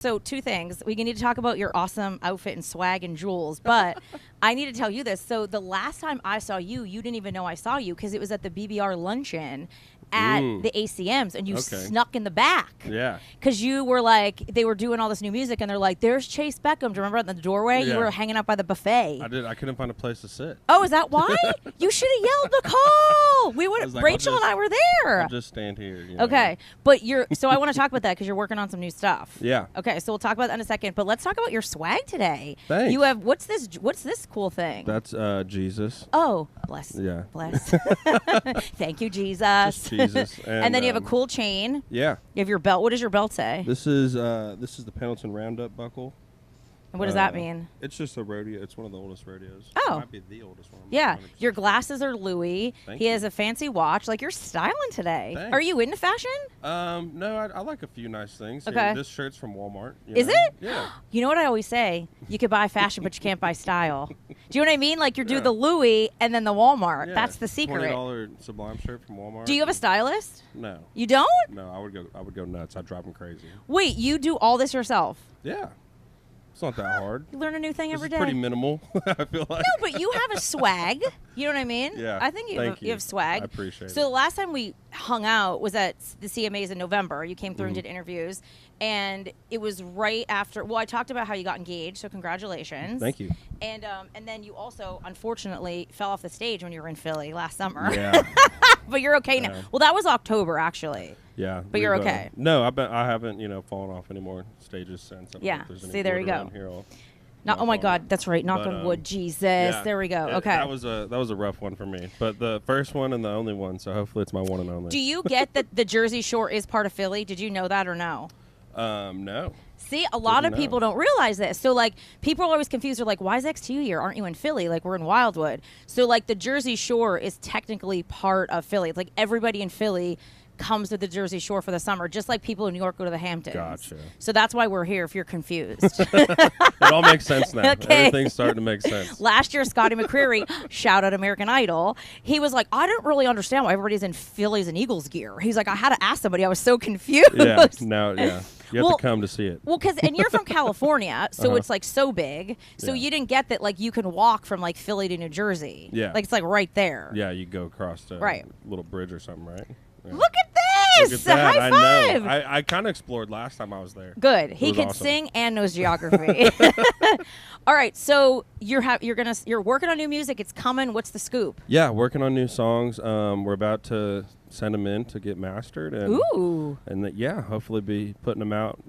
So 2 things. We need to talk about your awesome outfit and swag and jewels, but I need to tell you this. So the last time I saw you, you didn't even know I saw you because it was at the BBR luncheon at the ACMs, and you snuck in the back. Yeah. Because you were like, they were doing all this new music, and they're like, there's Chayce Beckham. Do you remember in the doorway? Yeah. You were hanging out by the buffet. I did. I couldn't find a place to sit. Oh, is that why? You should have yelled Nicole. We would. Like, Rachel and I were there. I'll just stand here. You know? Okay, but so I want to talk about that because you're working on some new stuff. Yeah. Okay, so we'll talk about that in a second, but let's talk about your swag today. Thanks. You have what's this cool thing? That's Jesus. Oh, bless. Yeah. Bless. Thank you, Jesus. Just Jesus. And then you have a cool chain. Yeah. You have your belt. What does your belt say? This is the Pendleton Roundup buckle. And what does that mean? It's just a rodeo. It's one of the oldest rodeos. Oh. It might be the oldest one. Yeah. 100%. Your glasses are Louis. Thank he you. has a fancy watch. Like, you're styling today. Thanks. Are you into fashion? No, I like a few nice things. Okay. Here, this shirt's from Walmart. Is know? it? Yeah. You know what I always say? You could buy fashion, but you can't buy style. Do you know what I mean? Like, you do Yeah. the Louis and then the Walmart. Yeah. That's the secret. $20 Sublime shirt from Walmart. Do you have a stylist? No. You don't? No, I would go nuts. I'd drive them crazy. Wait, you do all this yourself? Yeah. It's not that hard. You learn a new thing This every is day. pretty minimal, I feel like. No, but you have a swag. You know what I mean? Yeah. I think you have swag. I appreciate So it. the last time we hung out was at the CMAs in November. You came through and Mm-hmm. did interviews. And it was right after, well, I talked about how you got engaged, so congratulations. Thank you. And then you also, unfortunately, fell off the stage when you were in Philly last summer. Yeah. But you're okay now. Yeah. Well, that was October, actually. Yeah. But you're we've, okay. No, I haven't, fallen off any more stages since. I don't know Yeah. if there's any See, there you wood go. around here. I'll No, knock oh my on God, it. that's right. Knock But, on wood, Jesus. Yeah. There we go. It- Okay. That was a rough one for me, but the first one and the only one, so hopefully it's my one and only. Do you get that the Jersey Shore is part of Philly? Did you know that or no? No. See, a lot of Didn't people know. don't realize this. So, like, people are always confused. They're like, why is XTU here? Aren't you in Philly? Like, we're in Wildwood. So, like, the Jersey Shore is technically part of Philly. It's like everybody in Philly comes to the Jersey Shore for the summer, just like people in New York go to the Hamptons. Gotcha. So that's why we're here if you're confused. It all makes sense now. Okay. Everything's starting to make sense. Last year, Scotty McCreery, shout out American Idol, he was like, I don't really understand why everybody's in Phillies and Eagles gear. He's like, I had to ask somebody. I was so confused. Yeah. Now, yeah. You have Well- to come to see it. Well, and you're from California, so it's like so big. So Yeah. you didn't get that, like, you can walk from like Philly to New Jersey. Yeah. Like, it's like right there. Yeah, you go across the Right. little bridge or something, right? Yeah. Look at Look this! at that. High I five! know. I kind of explored last time I was there. Good. It He was can awesome. sing and knows geography. All right, so you're working on new music. It's coming. What's the scoop? Yeah, working on new songs. We're about to send them in to get mastered, and Ooh. hopefully be putting them out.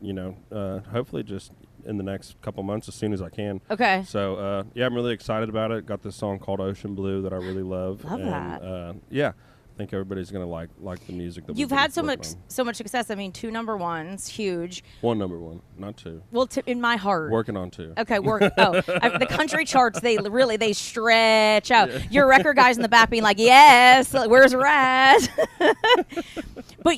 Hopefully just in the next couple months as soon as I can. Okay. So I'm really excited about it. Got this song called Ocean Blue that I really love. Love and, that. I think everybody's gonna like the music that You've we've been had so working much on. so much success. I mean, 2 number ones, huge. One number one, not 2. Well, in my heart. Working on 2. Okay, the country charts, they stretch out. Your record guys in the back being like, yes, where's Raz? But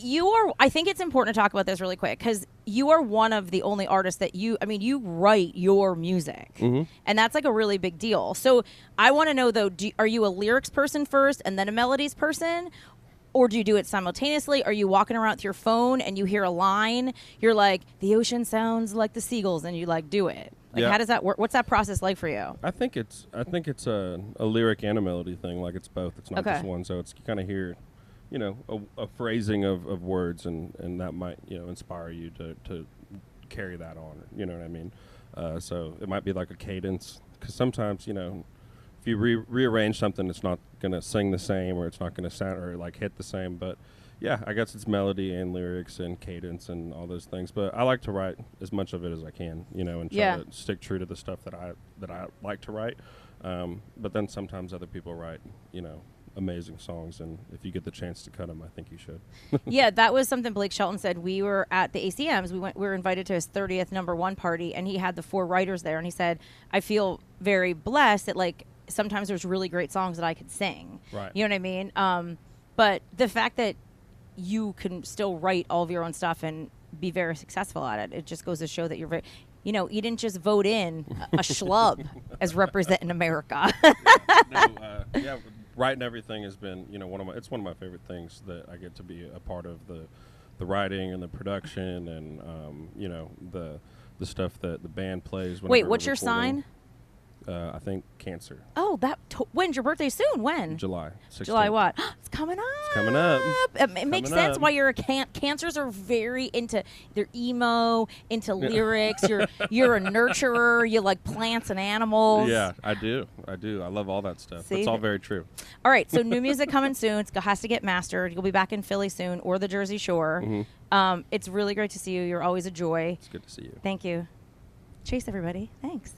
I think it's important to talk about this really quick because you are one of the only artists that you write your music. Mhm. And that's like a really big deal. So I want to know though, are you a lyrics person first and then a melodies person? Or do you do it simultaneously? Are you walking around with your phone and you hear a line? You're like, the ocean sounds like the seagulls, and you like do it. Like, Yeah. how does that work? What's that process like for you? I think it's a lyric and a melody thing. Like it's both. It's not Okay. just one. So it's you kind of hear, a phrasing of words, and that might inspire you to carry that on. You know what I mean? So it might be like a cadence, because sometimes if you rearrange something, it's not gonna sing the same, or it's not gonna sound or like hit the same. But yeah, I guess it's melody and lyrics and cadence and all those things. But I like to write as much of it as I can, and try Yeah. to stick true to the stuff that I like to write. But then sometimes other people write, amazing songs, and if you get the chance to cut them, I think you should. Yeah, that was something Blake Shelton said. We were at the ACMs. We were invited to his 30th number one party, and he had the 4 writers there. And he said, I feel very blessed that, like, sometimes there's really great songs that I could sing. Right. You know what I mean? But the fact that you can still write all of your own stuff and be very successful at it just goes to show that you're very, you didn't just vote in a schlub as representing America. Yeah, writing everything has been, it's one of my favorite things that I get to be a part of, the writing and the production and, the stuff that the band plays. Wait, whenever what's we're your recording. sign? I think Cancer. Oh, when's your birthday? Soon? When? July 16th. July what? It's coming up. It's coming up. It makes sense why you're a Cancers are very into they're emo, into lyrics. You're a nurturer. You like plants and animals. Yeah, I do. I love all that stuff. See? It's all very true. All right, so new music coming soon. It has to get mastered. You'll be back in Philly soon or the Jersey Shore. Mm-hmm. It's really great to see you. You're always a joy. It's good to see you. Thank you. Chayce, everybody. Thanks.